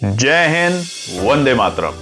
जय हिंद, वंदे मातरम।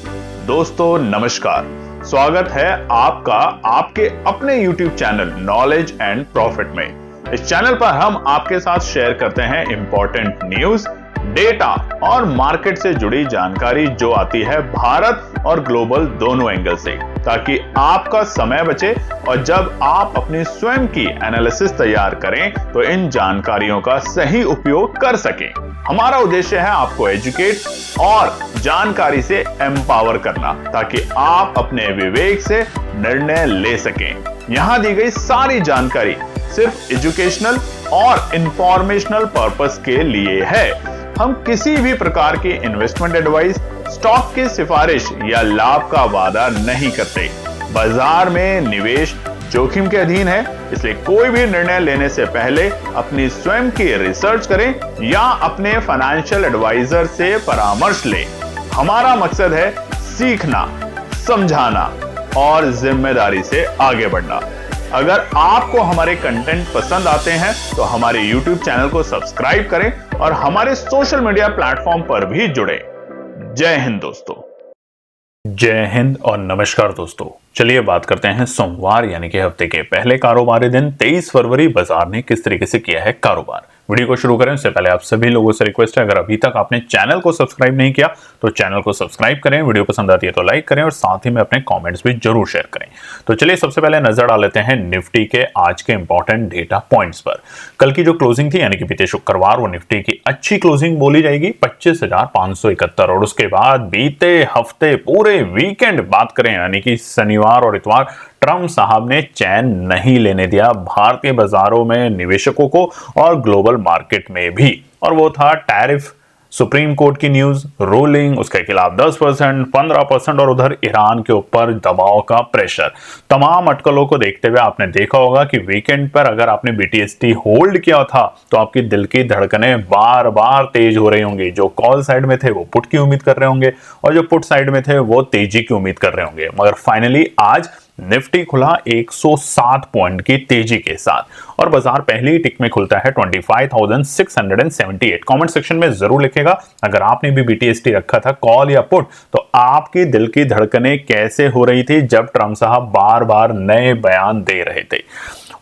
दोस्तों नमस्कार, स्वागत है आपका आपके अपने YouTube channel knowledge and profit में। इस चैनल पर हम आपके साथ शेयर करते हैं इंपॉर्टेंट न्यूज, डेटा और मार्केट से जुड़ी जानकारी जो आती है भारत और ग्लोबल दोनों एंगल से, ताकि आपका समय बचे और जब आप अपनी स्वयं की एनालिसिस तैयार करें तो इन जानकारियों का सही उपयोग कर सकें। हमारा उद्देश्य है आपको एजुकेट और जानकारी से एम्पावर करना, ताकि आप अपने विवेक से निर्णय ले सकें। यहां दी गई सारी जानकारी सिर्फ एजुकेशनल और इंफॉर्मेशनल पर्पस के लिए है। हम किसी भी प्रकार की इन्वेस्टमेंट एडवाइस, स्टॉक की सिफारिश या लाभ का वादा नहीं करते। बाजार में निवेश जोखिम के अधीन है, इसलिए कोई भी निर्णय लेने से पहले अपनी स्वयं की रिसर्च करें या अपने फाइनेंशियल एडवाइजर से परामर्श लें। हमारा मकसद है सीखना, समझाना और जिम्मेदारी से आगे बढ़ना। अगर आपको हमारे कंटेंट पसंद आते हैं तो हमारे YouTube चैनल को सब्सक्राइब करें और हमारे सोशल मीडिया प्लेटफॉर्म पर भी जुड़ें। जय हिंद दोस्तों। जय हिंद और नमस्कार दोस्तों। चलिए बात करते हैं सोमवार यानी कि हफ्ते के पहले कारोबारी दिन 23 फरवरी बाजार ने किस तरीके से किया है कारोबार। वीडियो को शुरू करें उससे पहले आप सभी लोगों से रिक्वेस्ट है, अगर अभी तक आपने चैनल को सब्सक्राइब नहीं किया तो चैनल को सब्सक्राइब करें, वीडियो पसंद आती है तो लाइक करें और साथ ही में अपने कमेंट्स भी जरूर शेयर करें। तो चलिए सबसे पहले नजर डाल लेते हैं निफ्टी के आज के इंपॉर्टेंट डेटा पॉइंट्स पर। कल की जो क्लोजिंग थी यानी कि बीते शुक्रवार, वो निफ्टी की अच्छी क्लोजिंग बोली जाएगी 25,571। और उसके बाद बीते हफ्ते पूरे वीकेंड बात करें यानी कि शनिवार और इतवार, ट्रम्प साहब ने चैन नहीं लेने दिया भारतीय बाजारों में निवेशकों को और ग्लोबल मार्केट में भी। और वो था टैरिफ, सुप्रीम कोर्ट की न्यूज, रूलिंग, उसके खिलाफ 10%, 15% और उधर ईरान के ऊपर दबाव का प्रेशर। तमाम अटकलों को देखते हुए आपने देखा होगा कि वीकेंड पर अगर आपने BTST होल्ड किया था तो आपकी दिल की धड़कनें बार बार तेज हो रही होंगी। जो कॉल साइड में थे वो पुट की उम्मीद कर रहे होंगे और जो पुट साइड में थे वो तेजी की उम्मीद कर रहे होंगे। मगर फाइनली आज निफ्टी खुला 107 पॉइंट की तेजी के साथ और बाजार पहली टिक में खुलता है 25,678। कमेंट सेक्शन में जरूर लिखेगा अगर आपने भी BTST रखा था कॉल या पुट तो आपकी दिल की धड़कनें कैसे हो रही थी जब ट्रम्प साहब बार बार नए बयान दे रहे थे।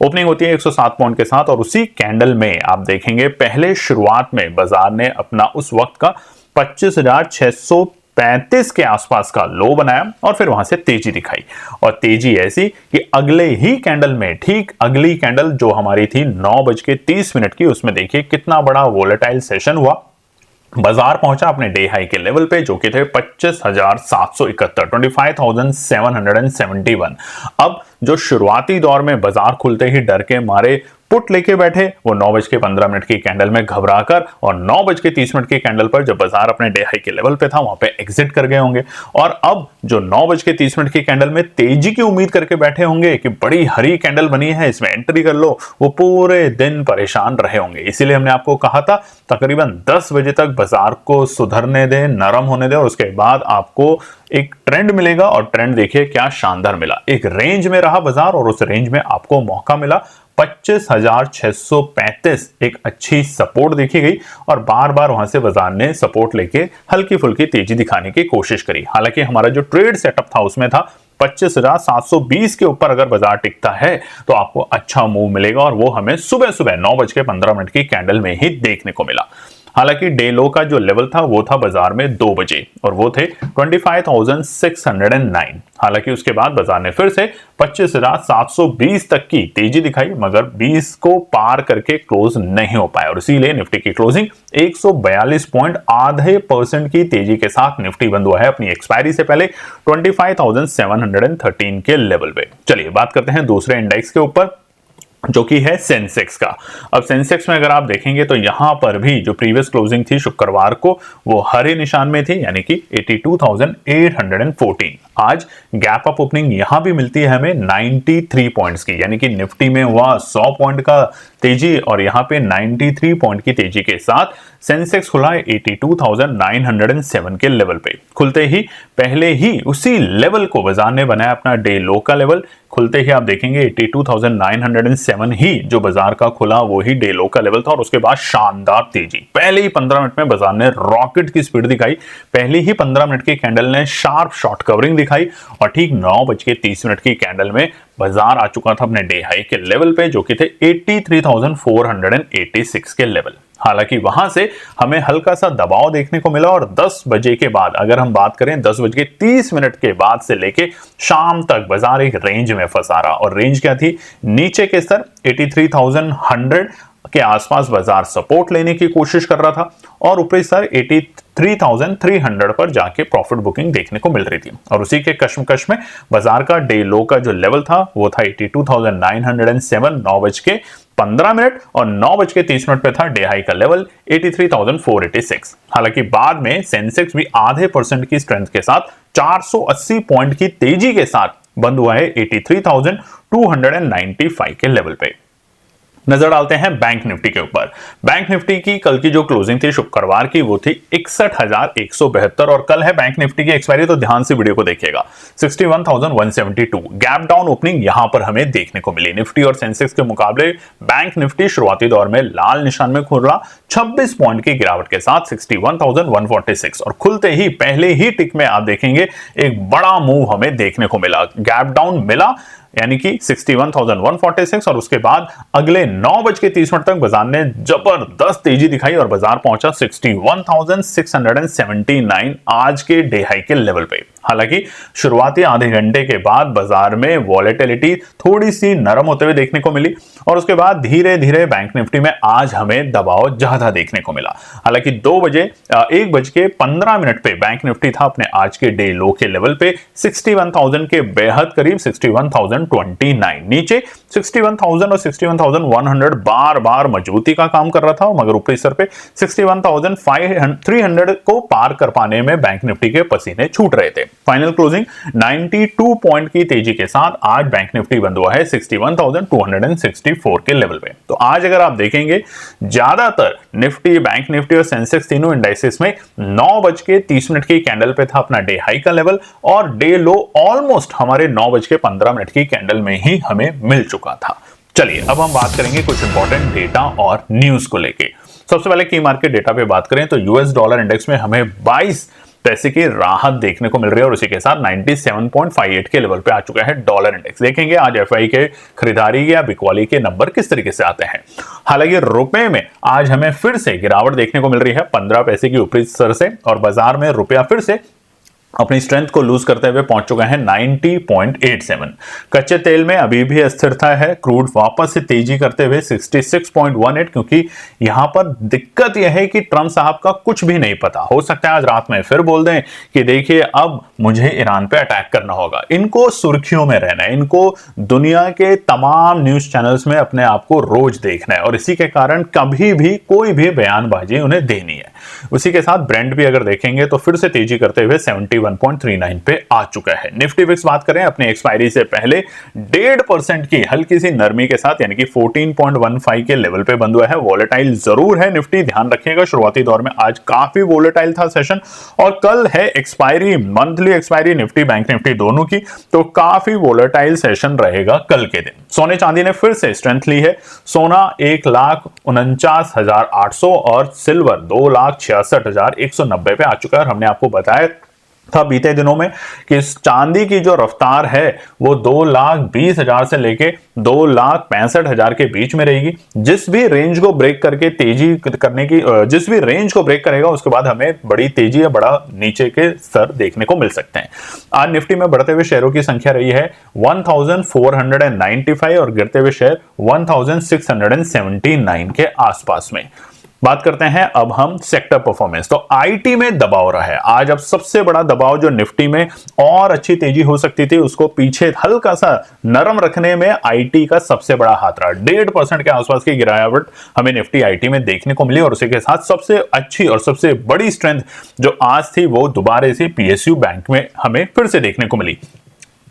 ओपनिंग होती है 107 पॉइंट के साथ और उसी कैंडल में आप देखेंगे पहले शुरुआत में बाजार ने अपना उस वक्त का 25,635 के आसपास का लो बनाया और फिर वहां से तेजी दिखाई। और तेजी ऐसी कि अगले ही कैंडल में, ठीक अगली कैंडल जो हमारी थी 9:30 की, उसमें देखिए कितना बड़ा वोलेटाइल सेशन हुआ। बाजार पहुंचा अपने डे हाई के लेवल पे जो कि थे 25,771, 25,771। अब जो शुरुआती दौर में बाजार खुलते ही डर के मारे पुट लेके बैठे वो 9:15 की कैंडल में घबराकर और 9:30 की कैंडल पर जब बाजार अपने डे हाई के लेवल पे था वहां पे एग्जिट कर गए होंगे। और अब जो 9:30 की कैंडल में तेजी की उम्मीद करके बैठे होंगे कि बड़ी हरी कैंडल बनी है इसमें एंट्री कर लो, वो पूरे दिन परेशान रहे होंगे। इसीलिए हमने आपको कहा था तकरीबन 10 बजे तक बाजार को सुधरने दें, नरम होने दें और उसके बाद आपको एक ट्रेंड मिलेगा। और ट्रेंड देखिए क्या शानदार मिला, एक रेंज में रहा बाजार और उस रेंज में आपको मौका मिला 25,635, एक अच्छी सपोर्ट देखी गई और बार बार वहां से बाजार ने सपोर्ट लेके हल्की फुल्की तेजी दिखाने की कोशिश करी। हालांकि हमारा जो ट्रेड सेटअप था उसमें था 25,720 के ऊपर अगर बाजार टिकता है तो आपको अच्छा मूव मिलेगा और वो हमें सुबह सुबह 9:15 की कैंडल में ही देखने को मिला। हालांकि डे लो का जो लेवल था वो था बाजार में 2 बजे और वो थे 25,609। हालांकि उसके बाद बाजार ने फिर से 25,720 तक की तेजी दिखाई मगर 20 को पार करके क्लोज नहीं हो पाया और इसीलिए निफ्टी की क्लोजिंग 142 पॉइंट, आधे % की तेजी के साथ निफ्टी बंद हुआ है अपनी एक्सपायरी से पहले 25,713 के लेवल पे। चलिए बात करते हैं दूसरे इंडेक्स के ऊपर जो कि है सेंसेक्स का। अब सेंसेक्स में अगर आप देखेंगे तो यहां पर भी जो प्रीवियस क्लोजिंग थी शुक्रवार को वो हरे निशान में थी यानी कि 82,814। आज गैप अप ओपनिंग यहां भी मिलती है हमें 93 पॉइंट्स की, यानी कि निफ्टी में हुआ 100 पॉइंट का तेजी और यहाँ पे 93 पॉइंट की तेजी के साथ सेंसेक्स खुला 82,907 के लेवल पे। खुलते ही पहले ही उसी लेवल को बाजार ने बनाया अपना डे लो का लेवल। खुलते ही आप देखेंगे 82,907 ही जो बाजार का खुला वो ही डे लो का लेवल था और उसके बाद शानदार तेजी। पहले ही 15 मिनट में बाजार ने रॉकेट की स्पीड दिखाई। पहली ही 15 मिनट की कैंडल ने शार्प शॉर्ट कवरिंग दिखाई और ठीक 9:30 की कैंडल में बाजार आ चुका था अपने डे हाई के लेवल पे जो कि थे 83,486 के लेवल। हालांकि वहां से हमें हल्का सा दबाव देखने को मिला और 10 बजे के बाद अगर हम बात करें 10:30 के बाद से लेके शाम तक बाजार एक रेंज में फंसा रहा और रेंज क्या थी, नीचे के स्तर 83,100 के आसपास बाजार सपोर्ट लेने की कोशिश कर रहा था और ऊपरी स्तर 83,300 पर जाके प्रॉफिट बुकिंग देखने को मिल रही थी और उसी के कश्मकश में बाजार का डे लो का जो लेवल था वो था 82,907 9:15 और 9:30 पे था डे हाई का लेवल 83,486। हालांकि बाद में सेंसेक्स भी आधे % की स्ट्रेंथ के साथ 480 पॉइंट की तेजी के साथ बंद हुआ है 83,295 के लेवल पे। नजर डालते हैं बैंक निफ्टी के ऊपर। बैंक निफ्टी की कल की जो क्लोजिंग थी शुक्रवार की वो थी 61,172 और कल है बैंक निफ्टी की एक्सपायरी, तो ध्यान से वीडियो को देखिएगा। 61,172 गैप डाउन ओपनिंग यहां पर हमें देखने को मिली। निफ्टी और सेंसेक्स के मुकाबले बैंक निफ्टी शुरुआती दौर में लाल निशान में खुला 26 पॉइंट की गिरावट के साथ 61,146 और खुलते ही पहले ही टिक में आप देखेंगे एक बड़ा मूव हमें देखने को मिला। गैप डाउन मिला यानी कि 61,146 और उसके बाद अगले 9:30 तक बाजार ने जबरदस्त तेजी दिखाई और बाजार पहुंचा 61,679 आज के डे हाई के लेवल पे। हालांकि शुरुआती आधे घंटे के बाद बाजार में वॉलेटिलिटी थोड़ी सी नरम होते हुए देखने को मिली और उसके बाद धीरे धीरे बैंक निफ्टी में आज हमें दबाव ज्यादा देखने को मिला। हालांकि 1:15 पे बैंक निफ्टी था अपने आज के डे लो के लेवल पे 61,000 के बेहद करीब 61,029 नीचे 61,000 और 61,100 बार बार मजबूती का काम कर रहा था मगर ऊपरी स्तर पे 61,300 को पार कर पाने में बैंक निफ्टी के पसीने छूट रहे थे। फाइनल क्लोजिंग 92 पॉइंट की तेजी के साथ आज बैंक निफ्टी बंद हुआ है 61,264 के लेवल पे। तो आज अगर आप देखेंगे ज्यादातर निफ्टी, बैंक निफ्टी और सेंसेक्स तीनों इंडाइसेस में 9:30 की कैंडल पे था अपना डे हाई का लेवल और डे लो ऑलमोस्ट हमारे 9:15 की कैंडल में ही हमें मिल चुका था। चलिए अब हम बात करेंगे कुछ इंपॉर्टेंट डेटा और न्यूज को लेके। सबसे पहले की मार्केट डेटा पे बात करें तो यूएस डॉलर इंडेक्स में हमें 22 पैसे की राहत देखने को मिल रही है और उसी के साथ 97.58 के लेवल पे आ चुका है डॉलर इंडेक्स। देखेंगे आज एफआई के खरीदारी या बिकवाली के नंबर किस तरीके से आते हैं। हालांकि रुपए में आज हमें फिर से गिरावट देखने को मिल रही है 15 पैसे की ऊपरी स्तर से और बाजार में रुपया फिर से अपनी स्ट्रेंथ को लूज करते हुए पहुंच चुका है 90.87। कच्चे तेल में अभी भी अस्थिरता है, क्रूड वापस से तेजी करते हुए 66.18 क्योंकि यहां पर दिक्कत यह है कि ट्रंप साहब का कुछ भी नहीं पता। हो सकता है आज रात में फिर बोल दें कि देखिए अब मुझे ईरान पे अटैक करना होगा। इनको सुर्खियों में रहना है, इनको दुनिया के तमाम न्यूज चैनल्स में अपने आप को रोज देखना है और इसी के कारण कभी भी कोई भी बयानबाजी उन्हें देनी है। उसी के साथ ब्रेंट भी अगर देखेंगे तो फिर से तेजी करते हुए 71.39 पे आ चुका है। निफ्टी विक्स बात करें अपनी एक्सपायरी से पहले 1.5% की हल्की सी नरमी के साथ यानी कि 14.15 के लेवल पे बंद हुआ है। वॉलेटाइल जरूर है निफ्टी, ध्यान रखिएगा शुरुआती दौर में आज काफी वॉलेटाइल था सेशन और कल है expiry, monthly expiry Nifty bank Nifty दोनों की, तो काफी वॉलेटाइल सेशन रहेगा कल के दिन। सोने चांदी ने फिर से स्ट्रेंथ ली है। सोना 1,49,800 और सिल्वर 2,66,190 पे आ चुका है और हमने आपको बताया था बीते दिनों में कि चांदी की जो रफ्तार है वो 2,20,000 से लेके 2,65,000 के बीच में रहेगी। जिस भी रेंज को ब्रेक करके तेजी करने की जिस भी रेंज को ब्रेक करेगा उसके बाद हमें बड़ी तेजी या बड़ा नीचे के स्तर देखने को मिल सकते हैं। आज निफ्टी में बढ़ते हुए शेयरों की संख्या रही है 1,495 और गिरते हुए शेयर 1,679 के आसपास में। बात करते हैं अब हम सेक्टर परफॉर्मेंस। तो आईटी में दबाव रहा है आज। अब सबसे बड़ा दबाव जो निफ्टी में और अच्छी तेजी हो सकती थी उसको पीछे हल्का सा नरम रखने में आईटी का सबसे बड़ा हाथ रहा। 1.5% के आसपास की गिरावट हमें निफ्टी आईटी में देखने को मिली और उसी के साथ सबसे अच्छी और सबसे बड़ी स्ट्रेंथ जो आज थी वो दोबारा से पीएसयू बैंक में हमें फिर से देखने को मिली।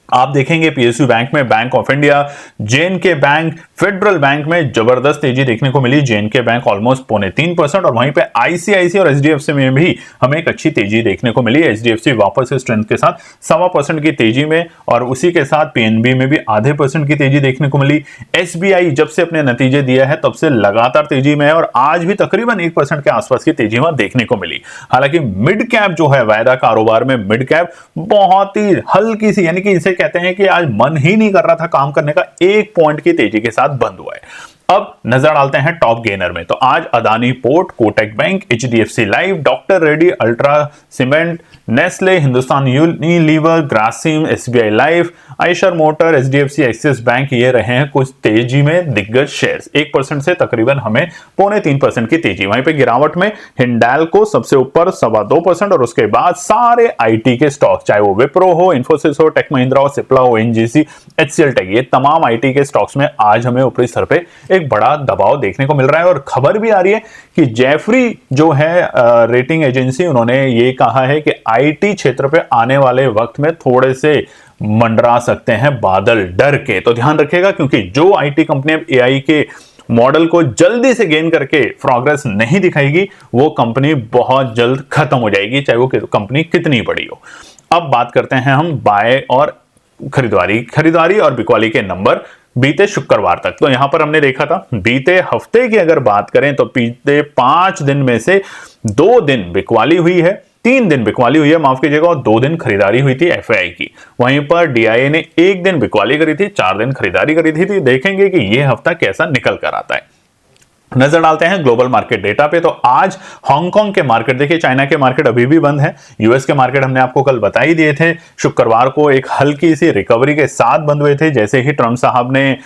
आप देखेंगे पीएसयू बैंक में, bank of India, JNK bank, federal bank में जबरदस्त तेजी देखने को मिली। जेएनके बैंक ऑलमोस्ट 3.25% और वहीं पे आईसीआईसी और एचडीएफसी में भी हमें एक अच्छी तेजी देखने को मिली। एचडीएफसी वापस से स्ट्रेंथ के साथ 1.25% की तेजी में और उसी के साथ पीएनबी में भी 0.5% की तेजी देखने को मिली। एसबीआई जब से अपने नतीजे दिया है तब से लगातार तेजी में है और आज भी तकरीबन 1% के आसपास की तेजी वहां देखने को मिली। हालांकि मिड कैप जो है, वायदा कारोबार में मिड कैप बहुत ही हल्की सी, यानी कि इसे कहते हैं कि आज मन ही नहीं कर रहा था काम करने का, 1 पॉइंट की तेजी के साथ बंद हुआ है। अब नजर डालते हैं टॉप गेनर में। तो आज Adani port, Kotak bank, HDFC life, doctor Reddy, ultra cement, Nestle, Hindustan Unilever, Grasim, SBI life, Eicher motor, HDFC, axis bank, ये रहे हैं कुछ तेजी में दिग्गज शेयर्स। 1% से तकरीबन हमें 0.25% की तेजी। वहीं पे गिरावट में हिंडाल्को सबसे ऊपर 2.25% और उसके बाद सारे आईटी के स्टॉक, चाहे वो विप्रो हो, इंफोसिस हो, टेक महिंद्रा हो, सिप्ला हो, एनजीसी, एचसीएल टेक, ये तमाम आईटी के स्टॉक्स में आज हमें ऊपरी स्तर पे एक बड़ा दबाव देखने को मिल रहा है। और खबर भी आ रही है कि जेफरी जो है रेटिंग एजेंसी, उन्होंने ये कहा है कि आईटी क्षेत्र पे आने वाले वक्त में थोड़े से मंडरा सकते हैं बादल डर के। तो ध्यान रखिएगा, क्योंकि जो आईटी कंपनी एआई के मॉडल को जल्दी से गेन करके प्रोग्रेस नहीं दिखाएगी, वो कंपनी बहुत जल्द खत्म हो जाएगी, चाहे वो कंपनी कितनी बड़ी हो। अब बात करते हैं हम बाय और खरीदारी और बिकवाली के नंबर बीते शुक्रवार तक। तो यहां पर हमने देखा था, बीते हफ्ते की अगर बात करें तो बीते 5 दिन में से 2 दिन बिकवाली हुई है, 3 दिन बिकवाली हुई है, माफ कीजिएगा, और 2 दिन खरीदारी हुई थी एफआईआई की। वहीं पर डीआईए ने 1 दिन बिकवाली करी थी, 4 दिन खरीदारी करी थी। तो देखेंगे कि यह हफ्ता कैसा निकल कर आता है। नजर डालते हैं ग्लोबल मार्केट डेटा पे। तो आज हांगकांग के मार्केट, देखिए चाइना के मार्केट अभी भी बंद है, यूएस के मार्केट हमने आपको कल बता ही दिए थे, शुक्रवार को एक हल्की सी रिकवरी के साथ बंद हुए थे। जैसे ही ट्रंप साहब ने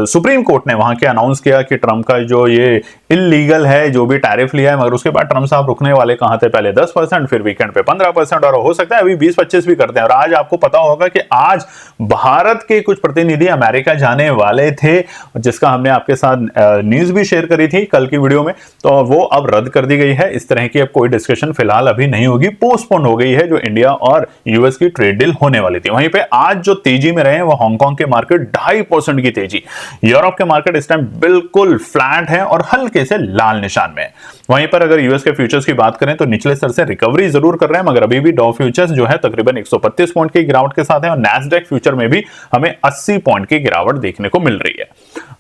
सुप्रीम कोर्ट ने वहां के अनाउंस किया कि ट्रंप का जो ये इलीगल है जो भी टैरिफ लिया है, मगर उसके बाद ट्रंप साहब रुकने वाले कहां थे, पहले 10%, फिर वीकेंड पे 15% और हो सकता है अभी 20-25 भी करते हैं। और आज आपको पता होगा कि आज भारत के कुछ प्रतिनिधि अमेरिका जाने वाले थे, जिसका हमने आपके साथ न्यूज भी शेयर करी थी कल की वीडियो में, तो वो अब रद्द कर दी गई है। इस तरह की अब कोई डिस्कशन फिलहाल अभी नहीं होगी, पोस्टपोन हो गई है जो इंडिया और यूएस की ट्रेड डील होने वाली थी। वहीं पे आज जो तेजी में रहे वो हांगकांग के मार्केट 2.5% की तेजी, यूरोप के मार्केट इस टाइम बिल्कुल फ्लैट है और हल्के से लाल निशान में है। वहीं पर अगर यूएस के फ्यूचर्स की बात करें तो निचले स्तर से रिकवरी जरूर कर रहे हैं, मगर अभी भी डॉ फ्यूचर्स जो है तकरीबन 132 पॉइंट की गिरावट के साथ है और नैस्डैक फ्यूचर में भी हमें 80 पॉइंट की गिरावट देखने को मिल रही है।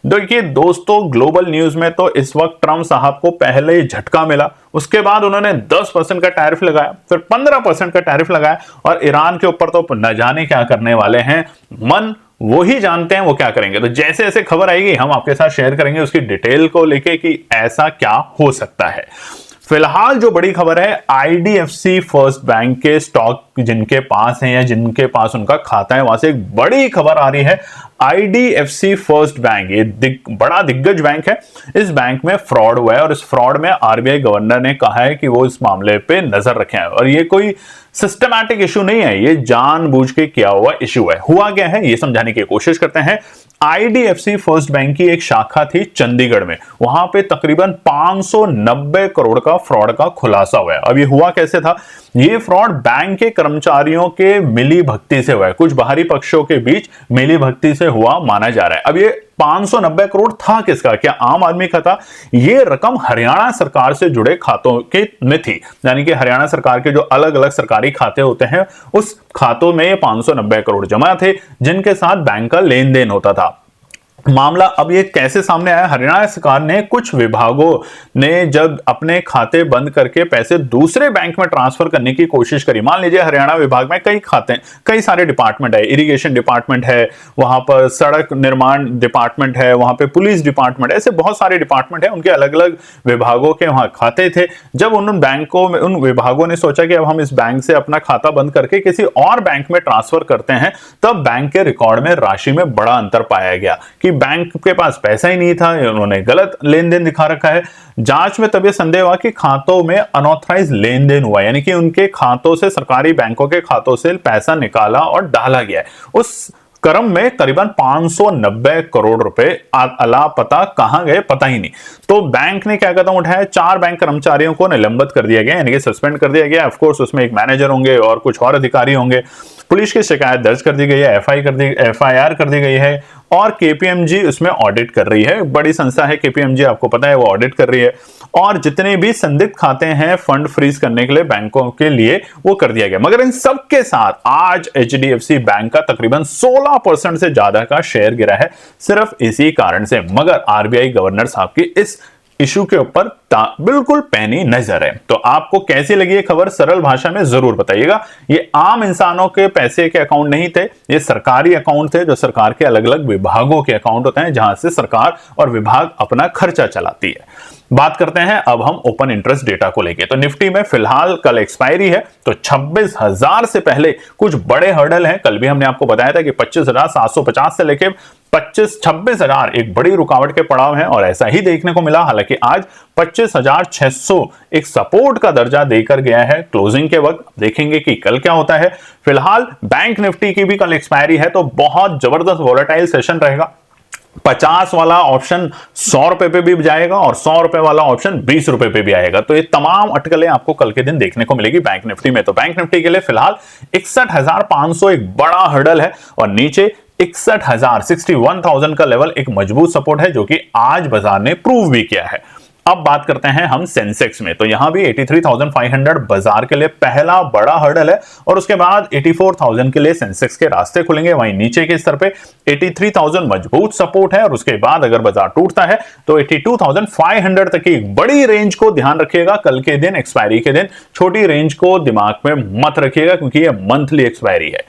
देखिए दोस्तों, ग्लोबल न्यूज में तो इस वक्त ट्रंप साहब को पहले झटका मिला, उसके बाद उन्होंने 10% का टैरिफ लगाया, फिर 15% का टैरिफ लगाया और ईरान के ऊपर तो न जाने क्या करने वाले हैं, मन वो ही जानते हैं वो क्या करेंगे। तो जैसे जैसे खबर आएगी हम आपके साथ शेयर करेंगे उसकी डिटेल को लेके कि ऐसा क्या हो सकता है। फिलहाल जो बड़ी खबर है, आईडीएफसी फर्स्ट बैंक के स्टॉक जिनके पास है या जिनके पास उनका खाता है, वहां से एक बड़ी खबर आ रही है। आईडीएफसी फर्स्ट बैंक, ये बड़ा दिग्गज बैंक है, इस बैंक में फ्रॉड हुआ है और इस फ्रॉड में आरबीआई गवर्नर ने कहा है कि वो इस मामले पे नजर रखें और ये कोई सिस्टमैटिक इशू नहीं है, ये जानबूझ के किया हुआ इशू है। हुआ क्या है ये समझाने की कोशिश करते हैं। आईडीएफसी फर्स्ट बैंक की एक शाखा थी चंडीगढ़ में, वहां पे तकरीबन 590 करोड़ का फ्रॉड का खुलासा हुआ है। अब ये हुआ कैसे था, ये फ्रॉड बैंक के कर्मचारियों के मिली भगती से हुआ है, कुछ बाहरी पक्षों के बीच मिली भगती से हुआ माना जा रहा है। अब ये 590 करोड़ था किसका, क्या आम आदमी का था? ये रकम हरियाणा सरकार से जुड़े खातों के में थी, यानी कि हरियाणा सरकार के जो अलग अलग सरकारी खाते होते हैं उस खातों में 590 करोड़ जमा थे जिनके साथ बैंक का लेन देन होता था। मामला अब ये कैसे सामने आया, हरियाणा सरकार ने कुछ विभागों ने जब अपने खाते बंद करके पैसे दूसरे बैंक में ट्रांसफर करने की कोशिश करी। मान लीजिए हरियाणा विभाग में कई खाते, कई सारे डिपार्टमेंट है, इरिगेशन डिपार्टमेंट है, वहां पर सड़क निर्माण डिपार्टमेंट है, वहां पे पुलिस डिपार्टमेंट, ऐसे बहुत सारे डिपार्टमेंट है, उनके अलग अलग विभागों के वहां खाते थे। जब उन बैंकों में उन विभागों ने सोचा कि अब हम इस बैंक से अपना खाता बंद करके किसी और बैंक में ट्रांसफर करते हैं, तब बैंक के रिकॉर्ड में राशि में बड़ा अंतर पाया गया कि बैंक के पास पैसा ही नहीं था, उन्होंने गलत लेन देन दिखा रखा है। जांच में तब यह संदेह हुआ कि खातों में अनऑथराइज्ड लेन देन हुआ, यानी कि उनके खातों से, सरकारी बैंकों के खातों से पैसा निकाला और डाला गया है। उस क्रम में करीबन 590 करोड़ रुपए अलापता कहां गए पता ही नहीं। तो बैंक ने क्या कदम उठाया, 4 बैंक कर्मचारियों को निलंबित कर दिया गया, यानी कि सस्पेंड कर दिया गया। ऑफ कोर्स उसमें एक मैनेजर होंगे और कुछ और अधिकारी होंगे। पुलिस की शिकायत दर्ज कर दी गई है, एफआईआर कर दी गई है और केपीएमजी उसमें ऑडिट कर रही है। बड़ी संस्था है केपीएमजी, आपको पता है, वो ऑडिट कर रही है और जितने भी संदिग्ध खाते हैं फंड फ्रीज करने के लिए बैंकों के लिए वो कर दिया गया। मगर इन सब के साथ आज एचडीएफसी बैंक का तकरीबन 16% से ज्यादा का शेयर गिरा है सिर्फ इसी कारण से। मगर आरबीआई गवर्नर साहब की इस इशू के ऊपर बिल्कुल पैनी नजर है। तो आपको कैसी लगी ये खबर, सरल भाषा में जरूर बताइएगा। ये आम इंसानों के पैसे के अकाउंट नहीं थे, ये सरकारी अकाउंट थे जो सरकार के अलग अलग विभागों के अकाउंट होते हैं, जहां से सरकार और विभाग अपना खर्चा चलाती है। बात करते हैं अब हम ओपन इंटरेस्ट डेटा को लेके। तो निफ्टी में फिलहाल कल एक्सपायरी है, तो 26,000 से पहले कुछ बड़े हर्डल हैं। कल भी हमने आपको बताया था कि 25,750 से लेके 26,000 एक बड़ी रुकावट के पड़ाव हैं और ऐसा ही देखने को मिला। हालांकि आज 25,600 एक सपोर्ट का दर्जा देकर गया है क्लोजिंग के वक्त। देखेंगे कि कल क्या होता है। फिलहाल बैंक निफ्टी की भी कल एक्सपायरी है, तो बहुत जबरदस्त वोलेटाइल सेशन रहेगा। 50 वाला ऑप्शन 100 रुपए पे भी जाएगा और 100 रुपए वाला ऑप्शन 20 रुपए पे भी आएगा। तो ये तमाम अटकलें आपको कल के दिन देखने को मिलेगी बैंक निफ्टी में। तो बैंक निफ्टी के लिए फिलहाल 61,500 एक बड़ा हर्डल है और नीचे 61,000 का लेवल एक मजबूत सपोर्ट है, जो कि आज बाजार ने प्रूव भी किया है। अब बात करते हैं हम सेंसेक्स में। तो यहां भी 83,500 बाजार के लिए पहला बड़ा हर्डल है और उसके बाद 84,000 के लिए सेंसेक्स के रास्ते खुलेंगे। वहीं नीचे के स्तर पे 83,000 मजबूत सपोर्ट है और उसके बाद अगर बाजार टूटता है तो 82,500 तक की बड़ी रेंज को ध्यान रखिएगा। कल के दिन एक्सपायरी के दिन छोटी रेंज को दिमाग में मत रखिएगा, क्योंकि यह मंथली एक्सपायरी है।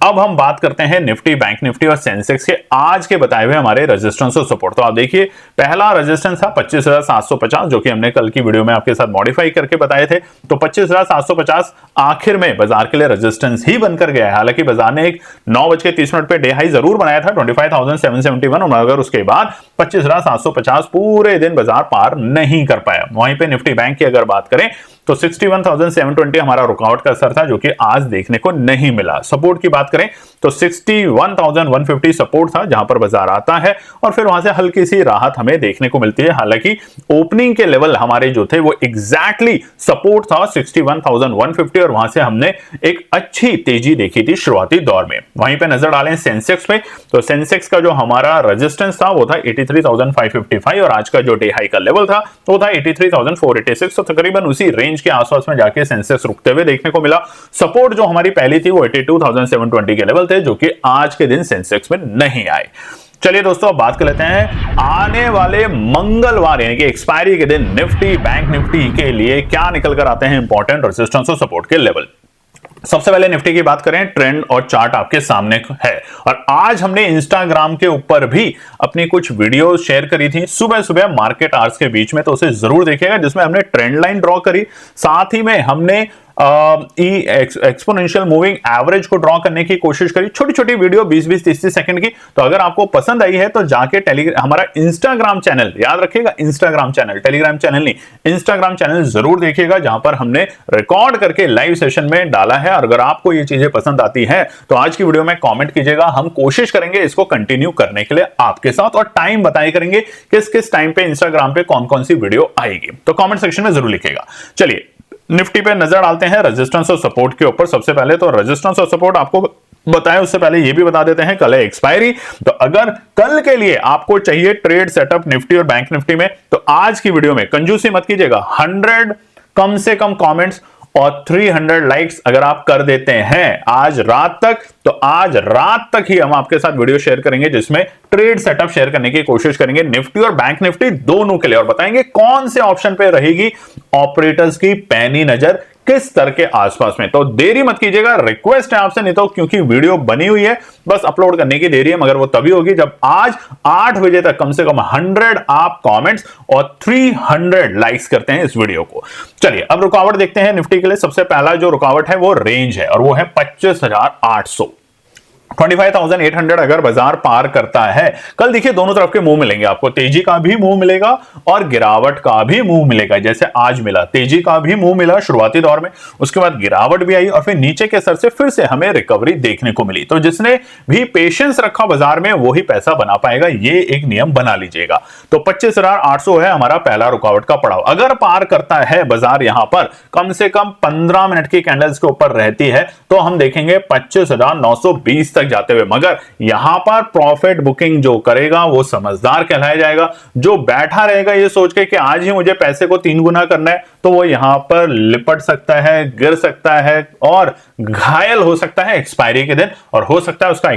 अब हम बात करते हैं निफ्टी, बैंक निफ्टी और सेंसेक्स के आज के बताए हुए हमारे रेजिस्टेंस और सपोर्ट। तो आप देखिए, पहला रेजिस्टेंस था 25,750, जो कि हमने कल की वीडियो में आपके साथ मॉडिफाई करके बताए थे। तो 25,750 आखिर में बाजार के लिए रेजिस्टेंस ही बनकर गया है। हालांकि बाजार ने एक 9:30 पे डे हाई जरूर बनाया था 25,771, मगर उसके बाद 25,750 पूरे दिन बाजार पार नहीं कर पाया। वहीं पे निफ्टी बैंक की अगर बात करें तो 61,720 हमारा रुकावट का स्तर था, जो कि आज देखने को नहीं मिला। सपोर्ट की बात करें तो 61,150 सपोर्ट था, जहां पर बाजार आता है और फिर वहां से हल्की सी राहत हमें देखने को मिलती है। हालांकि ओपनिंग के लेवल हमारे जो थे वो एग्जैक्टली सपोर्ट था 61,150 और वहां से हमने एक अच्छी तेजी देखी थी शुरुआती दौर में। वहीं पे नजर डालें सेंसेक्स पे, तो सेंसेक्स का जो हमारा रेजिस्टेंस था वो था 83,555 और आज का जो डे हाई का लेवल था वो था 83,486। तो तकरीबन उसी रेंज के आसपास में जाके सेंसेक्स रुकते हुए देखने को मिला। सपोर्ट जो हमारी पहली थी वो 82,720 के लेवल थे, जो कि आज के दिन सेंसेक्स में नहीं आए। चलिए दोस्तों, अब बात कर लेते हैं आने वाले मंगलवार यानी कि एक्सपायरी के दिन निफ्टी बैंक निफ्टी के लिए क्या निकल कर आते हैं इंपॉर्टेंट रेजिस्टेंस और सपोर्ट के लेवल। सबसे पहले निफ्टी की बात करें, ट्रेंड और चार्ट आपके सामने है और आज हमने इंस्टाग्राम के ऊपर भी अपनी कुछ वीडियो शेयर करी थी सुबह सुबह मार्केट आवर्स के बीच में, तो उसे जरूर देखिएगा, जिसमें हमने ट्रेंड लाइन ड्रॉ करी, साथ ही में हमने एक्सपोनेंशियल मूविंग एवरेज को ड्रॉ करने की कोशिश करी। छोटी छोटी वीडियो 20-20 30 सेकंड की। तो अगर आपको पसंद आई है तो जाके हमारा इंस्टाग्राम चैनल, याद रखिएगा इंस्टाग्राम चैनल, टेलीग्राम चैनल नहीं, इंस्टाग्राम चैनल जरूर देखिएगा, जहां पर हमने रिकॉर्ड करके लाइव सेशन में डाला है। और अगर आपको ये चीजें पसंद आती हैं तो आज की वीडियो में कॉमेंट कीजिएगा, हम कोशिश करेंगे इसको कंटिन्यू करने के लिए आपके साथ, और टाइम बताया करेंगे किस किस टाइम पे इंस्टाग्राम पे कौन कौन सी वीडियो आएगी। तो कॉमेंट सेक्शन में जरूर लिखिएगा। चलिए निफ्टी पे नजर डालते हैं रेजिस्टेंस और सपोर्ट के ऊपर। सबसे पहले तो रेजिस्टेंस और सपोर्ट आपको बताएं उससे पहले ये भी बता देते हैं कल है एक्सपायरी। तो अगर कल के लिए आपको चाहिए ट्रेड सेटअप निफ्टी और बैंक निफ्टी में, तो आज की वीडियो में कंजूसी मत कीजिएगा। 100 कम से कम कमेंट्स और 300 लाइक्स अगर आप कर देते हैं आज रात तक, तो आज रात तक ही हम आपके साथ वीडियो शेयर करेंगे जिसमें ट्रेड सेटअप शेयर करने की कोशिश करेंगे निफ्टी और बैंक निफ्टी दोनों के लिए, और बताएंगे कौन से ऑप्शन पे रहेगी ऑपरेटर्स की पैनी नजर किस स्तर के आसपास में। तो देरी मत कीजिएगा, रिक्वेस्ट है आपसे, नहीं तो क्योंकि वीडियो बनी हुई है, बस अपलोड करने की देरी है, मगर वो तभी होगी जब आज 8 बजे तक कम से कम 100 आप कमेंट्स और 300 लाइक्स करते हैं इस वीडियो को। चलिए अब रुकावट देखते हैं निफ्टी के लिए। सबसे पहला जो रुकावट है वो रेंज है और वो है 25,800। 25,800 अगर बाजार पार करता है, कल देखिए दोनों तरफ के मुंह मिलेंगे आपको, तेजी का भी मुंह मिलेगा और गिरावट का भी मुंह मिलेगा। जैसे आज मिला, तेजी का भी मुंह मिला शुरुआती दौर में, उसके बाद गिरावट भी आई और फिर नीचे के स्तर से फिर से हमें रिकवरी देखने को मिली। तो जिसने भी पेशेंस रखा बाजार में वही पैसा बना पाएगा, ये एक नियम बना लीजिएगा। तो 25,800 है हमारा पहला रुकावट का पड़ाव। अगर पार करता है बाजार यहां पर कम से कम 15 मिनट की कैंडल्स के ऊपर रहती है तो हम देखेंगे 25,920 तक जाते हुए। मगर यहां पर प्रॉफिट बुकिंग जो करेगा वो समझदार कहलाया जाएगा। जो बैठा रहेगा ये सोच के कि आज ही मुझे पैसे को 3 गुना करना है, तो वो यहां पर लिपट सकता है, गिर सकता है और घायल हो सकता है एक्सपायरी के दिन, और हो सकता है उसका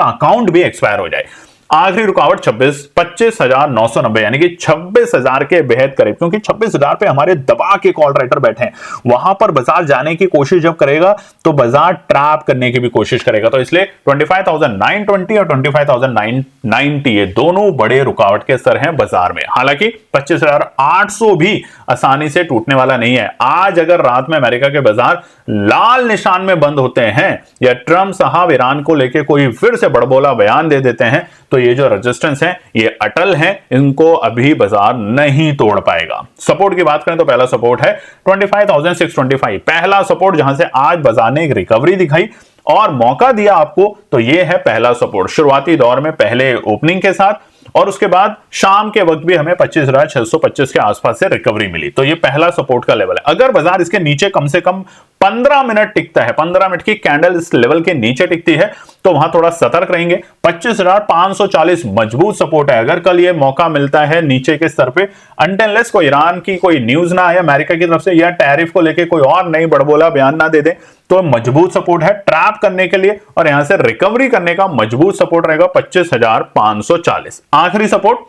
अकाउंट भी एक्सपायर हो जाए। आखिरी रुकावट 25,990 यानी कि 26,000 के बेहद करीब, क्योंकि 26,000 पे हमारे दबा के कॉल राइटर बैठे हैं। वहां पर बाजार जाने की कोशिश जब करेगा तो बाजार ट्रैप करने की भी कोशिश करेगा। तो इसलिए 25,920 और 25,990 ये दोनों बड़े रुकावट के स्तर हैं बाजार में। हालांकि 25,800 भी आसानी से टूटने वाला नहीं है। आज अगर रात में अमेरिका के बाजार लाल निशान में बंद होते हैं या ट्रंप साहब ईरान को लेकर कोई फिर से बड़बोला बयान दे देते हैं तो ये जो रेजिस्टेंस है ये अटल है, इनको अभी बाजार नहीं तोड़ पाएगा। सपोर्ट की बात करें तो पहला सपोर्ट है 25,625, पहला सपोर्ट जहां से आज बाजार ने एक रिकवरी दिखाई और मौका दिया आपको, तो ये है पहला सपोर्ट। शुरुआती दौर में पहले ओपनिंग के साथ और उसके बाद शाम के वक्त भी हमें 25,625 के आसपास से रिकवरी मिली, तो ये पहला सपोर्ट का लेवल है। अगर बाजार इसके नीचे कम से कम 15 मिनट टिकता है, 15 मिनट की कैंडल इस लेवल के नीचे टिकती है तो वहां थोड़ा सतर्क रहेंगे। 25,540 मजबूत सपोर्ट है। अगर कल ये मौका मिलता है नीचे के स्तर पे, अनटिल कोई ईरान की कोई न्यूज ना आए अमेरिका की तरफ से या टैरिफ को लेके कोई और नई बड़बोला बयान ना दे दे, तो मजबूत सपोर्ट है ट्रैप करने के लिए और यहां से रिकवरी करने का मजबूत सपोर्ट रहेगा 25,540। आखिरी सपोर्ट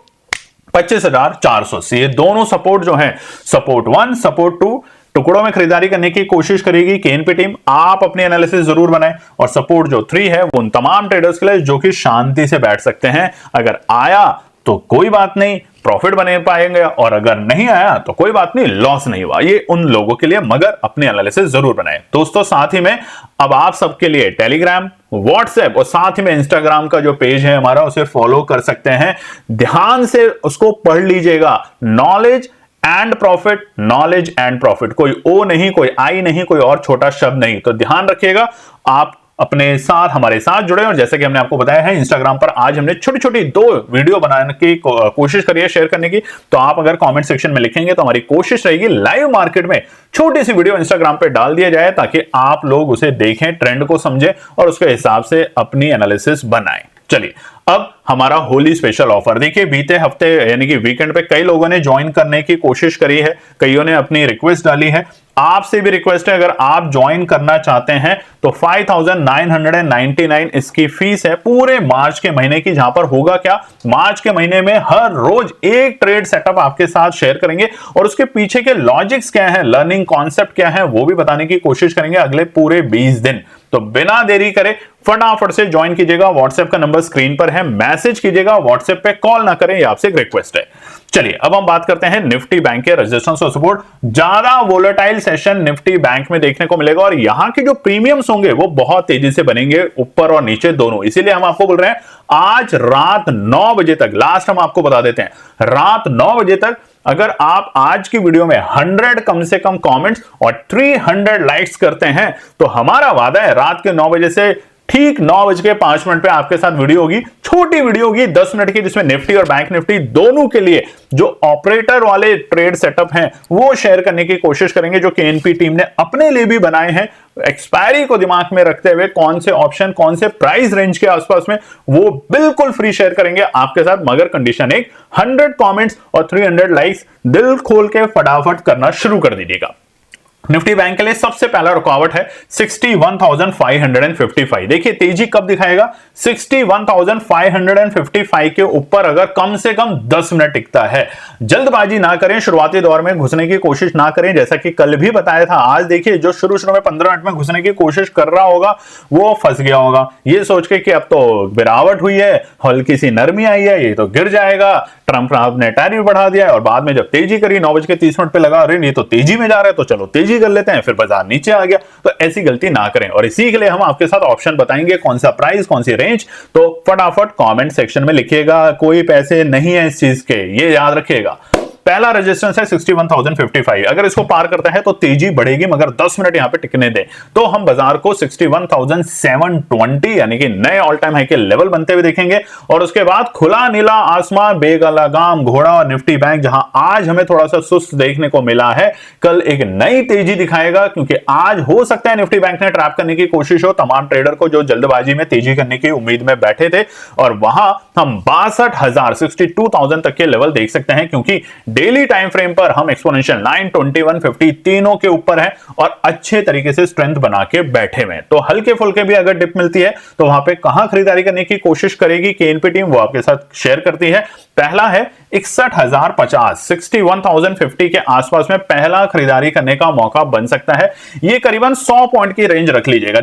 25,400। ये दोनों सपोर्ट जो है, सपोर्ट 1 सपोर्ट 2, टुकड़ों में खरीदारी करने की कोशिश करेगी केएनपी टीम। आप अपनी एनालिसिस जरूर बनाएं। और सपोर्ट जो 3 है वो उन तमाम ट्रेडर्स के लिए जो कि शांति से बैठ सकते हैं। अगर आया तो कोई बात नहीं, प्रॉफिट बने पाएंगे, और अगर नहीं आया तो कोई बात नहीं, लॉस नहीं हुआ। ये उन लोगों के लिए, मगर अपनी एनालिसिस जरूर बनाएं। दोस्तों साथ ही में अब आप सबके लिए टेलीग्राम, व्हाट्सएप और साथ ही में इंस्टाग्राम का जो पेज है हमारा उसे फॉलो कर सकते हैं। ध्यान से उसको पढ़ लीजिएगा। Knowledge and profit, knowledge and profit, कोई ओ नहीं, कोई आई नहीं, कोई और छोटा शब्द नहीं। तो ध्यान रखिएगा, आप अपने साथ हमारे साथ जुड़े। और जैसे कि हमने आपको बताया है इंस्टाग्राम पर आज हमने छोटी छोटी 2 वीडियो बनाने की कोशिश करी है शेयर करने की। तो आप अगर कमेंट सेक्शन में लिखेंगे तो हमारी कोशिश रहेगी लाइव मार्केट में छोटी सी वीडियो इंस्टाग्राम पे डाल दिया जाए ताकि आप लोग उसे देखें, ट्रेंड को समझें और उसके हिसाब से अपनी एनालिसिस बनाएं। चलिए अब हमारा होली स्पेशल ऑफर देखिए, बीते हफ्ते यानी कि वीकेंड पे कई लोगों ने ज्वाइन करने की कोशिश करी है, कईयों ने अपनी रिक्वेस्ट डाली है। आपसे भी रिक्वेस्ट है, अगर आप ज्वाइन करना चाहते हैं तो 5,999 इसकी फीस है पूरे मार्च के महीने की। जहां पर होगा क्या, मार्च के महीने में हर रोज एक ट्रेड सेटअप आपके साथ शेयर करेंगे और उसके पीछे के लॉजिक्स क्या है, लर्निंग कॉन्सेप्ट क्या है, वो भी बताने की कोशिश करेंगे अगले पूरे 20 दिन। तो बिना देरी करे फटाफट से ज्वाइन कीजिएगा। व्हाट्सएप का नंबर स्क्रीन पर है, मैसेज कीजिएगा, व्हाट्सएप पे कॉल ना करें, ये आपसे एक रिक्वेस्ट है। चलिए अब हम बात करते हैं निफ्टी बैंक के रेजिस्टेंस और सपोर्ट। ज्यादा वोलेटाइल सेशन निफ्टी बैंक में देखने को मिलेगा और यहां के जो प्रीमियम्स होंगे वो बहुत तेजी से बनेंगे, ऊपर और नीचे दोनों। इसीलिए हम आपको बोल रहे हैं आज रात 9 बजे तक, लास्ट हम आपको बता देते हैं, रात 9 बजे तक अगर आप आज की वीडियो में 100 कम से कम कमेंट्स और 300 लाइक्स करते हैं तो हमारा वादा है रात के 9 बजे से ठीक 9:05 पे आपके साथ वीडियो होगी, छोटी वीडियो होगी 10 मिनट की, जिसमें निफ्टी और बैंक निफ्टी दोनों के लिए जो ऑपरेटर वाले ट्रेड सेटअप हैं वो शेयर करने की कोशिश करेंगे, जो केएनपी टीम ने अपने लिए भी बनाए हैं। एक्सपायरी को दिमाग में रखते हुए कौन से ऑप्शन, कौन से प्राइस रेंज के आसपास में, वो बिल्कुल फ्री शेयर करेंगे आपके साथ, मगर कंडीशन एक 100 कमेंट्स और 300 लाइक्स दिल खोल के फटाफट करना शुरू कर दीजिएगा। निफ्टी बैंक के लिए सबसे पहला रुकावट है 61,555। देखिए तेजी कब दिखाएगा, 61,555 के ऊपर अगर कम से कम 10 मिनट टिकता है। जल्दबाजी ना करें, शुरुआती दौर में घुसने की कोशिश ना करें, जैसा कि कल भी बताया था। आज देखिए जो शुरू में 15 मिनट में घुसने की कोशिश कर रहा होगा वो फंस गया होगा, ये सोच के कि अब तो गिरावट हुई है, हल्की सी नरमी आई है, ये तो गिर जाएगा, ट्रंप ने टैरिफ बढ़ा दिया है, और बाद में जब तेजी करी 9:30 पे लगा, अरे ये तो तेजी में जा रहा है तो चलो तेजी तेजी कर लेते हैं, फिर बाजार नीचे आ गया। तो ऐसी गलती ना करें, और इसी के लिए हम आपके साथ ऑप्शन बताएंगे, कौन सा प्राइस, कौन सी रेंज। तो फटाफट कमेंट सेक्शन में लिखिएगा, कोई पैसे नहीं है इस चीज के, ये याद रखिएगा। पहला रेजिस्टेंस है 61,055। अगर इसको पार करता है तो तेजी बढ़ेगी, मगर 10 मिनट यहां पे टिकने दें तो हम बाजार को 61,720 यानी कि नए ऑल टाइम हाई के लेवल बनते हुए देखेंगे। और उसके बाद खुला नीला आसमान, बेलगाम घोड़ा और निफ्टी बैंक, जहां आज हमें थोड़ा सा सुस्त देखने को मिला है, कल एक नई तेजी दिखाएगा। क्योंकि आज हो सकता है निफ्टी बैंक ने ट्रैप करने की कोशिश हो तमाम ट्रेडर को जो जल्दबाजी में तेजी करने की उम्मीद में बैठे थे, और वहां हम 62,000 तक के लेवल देख सकते हैं। क्योंकि डेली टाइम फ्रेम पर हम एक्सपोनेंशियल 9, 20, 150 तीनों के ऊपर है और अच्छे तरीके से स्ट्रेंथ बना के बैठे हुए। तो हल्के फुल्के भी अगर डिप मिलती है तो वहां पे कहां खरीदारी करने की कोशिश करेगी केएनपी टीम, वो आपके साथ शेयर करती है। पहला है 61,050, 61,050 के आसपास में पहला खरीदारी करने का मौका बन सकता है। ये करीबन 100 पॉइंट की रेंज रख लीजिएगा।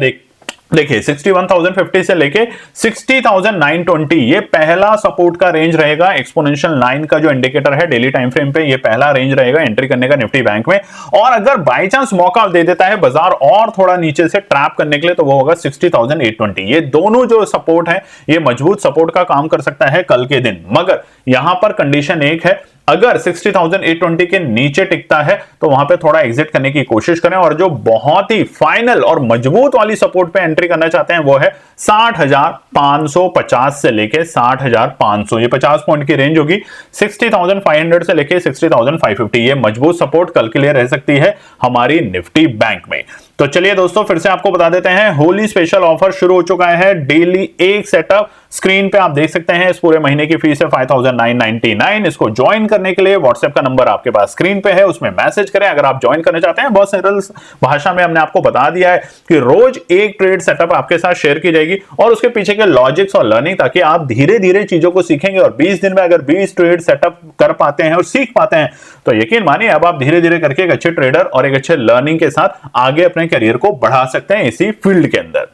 देखिए 61,050 से लेके 60,920 ये पहला सपोर्ट का रेंज रहेगा। एक्सपोनेंशियल 9 का जो इंडिकेटर है डेली टाइम फ्रेम पे, ये पहला रेंज रहेगा एंट्री करने का निफ्टी बैंक में। और अगर बाय चांस मौका दे देता है बाजार और थोड़ा नीचे से ट्रैप करने के लिए, तो वो होगा 60,820। ये दोनों जो सपोर्ट है, ये मजबूत सपोर्ट का काम कर सकता है कल के दिन। मगर यहां पर कंडीशन एक है, अगर 60,820 के नीचे टिकता है तो वहां पे थोड़ा एग्जिट करने की कोशिश करें। और जो बहुत ही फाइनल और मजबूत वाली सपोर्ट पे एंट्री करना चाहते हैं, वो है 60,550 से लेके 60,500, ये 50 पॉइंट की रेंज होगी। 60,500 से लेके 60,550 ये मजबूत सपोर्ट कल के लिए रह सकती है हमारी निफ्टी बैंक में। तो चलिए दोस्तों, फिर से आपको बता देते हैं, होली स्पेशल ऑफर शुरू हो चुका है। डेली एक सेटअप स्क्रीन पे आप देख सकते हैं। इस पूरे महीने की फीस है 5,999। इसको ज्वाइन करने के लिए व्हाट्सएप का नंबर आपके पास स्क्रीन पे है, उसमें मैसेज करें अगर आप ज्वाइन करना चाहते हैं। बहुत सरल भाषा में हमने आपको बता दिया है कि रोज एक ट्रेड सेटअप आपके साथ शेयर की जाएगी और उसके पीछे के लॉजिक्स और लर्निंग, ताकि आप धीरे धीरे चीजों को सीखेंगे। और 20 दिन में अगर 20 ट्रेड सेटअप कर पाते हैं और सीख पाते हैं, तो यकीन मानिए अब आप धीरे धीरे करके एक अच्छे ट्रेडर और एक अच्छे लर्निंग के साथ आगे अपने करियर को बढ़ा सकते हैं इसी फील्ड के अंदर।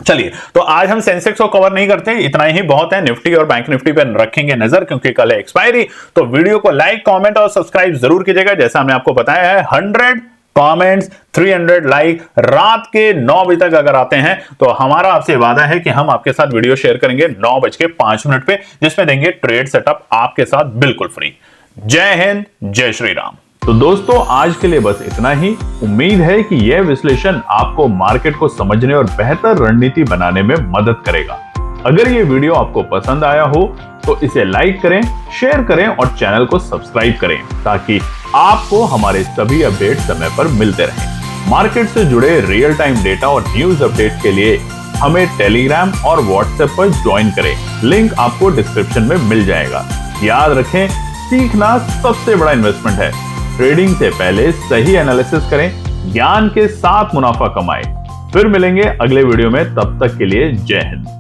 चलिए, तो आज हम सेंसेक्स को कवर नहीं करते, इतना ही बहुत है। निफ्टी और बैंक निफ्टी पर रखेंगे नजर, क्योंकि कल है एक्सपायरी। तो वीडियो को लाइक, कमेंट और सब्सक्राइब जरूर कीजिएगा। जैसा हमने आपको बताया है, 100 कमेंट्स, 300 लाइक रात के 9 बजे तक अगर आते हैं, तो हमारा आपसे वादा है कि हम आपके साथ वीडियो शेयर करेंगे 9:05 पे, जिसमें देंगे ट्रेड सेटअप आपके साथ बिल्कुल फ्री। जय हिंद, जय श्री राम। तो दोस्तों, आज के लिए बस इतना ही। उम्मीद है कि यह विश्लेषण आपको मार्केट को समझने और बेहतर रणनीति बनाने में मदद करेगा। अगर ये वीडियो आपको पसंद आया हो तो इसे लाइक करें, शेयर करें और चैनल को सब्सक्राइब करें, ताकि आपको हमारे सभी अपडेट समय पर मिलते रहें। मार्केट से जुड़े रियल टाइम डेटा और न्यूज अपडेट के लिए हमें टेलीग्राम और व्हाट्सएप पर ज्वाइन करें। लिंक आपको डिस्क्रिप्शन में मिल जाएगा। याद रखें, सीखना सबसे बड़ा इन्वेस्टमेंट है। ट्रेडिंग से पहले सही एनालिसिस करें, ज्ञान के साथ मुनाफा कमाएं। फिर मिलेंगे अगले वीडियो में, तब तक के लिए जय हिंद।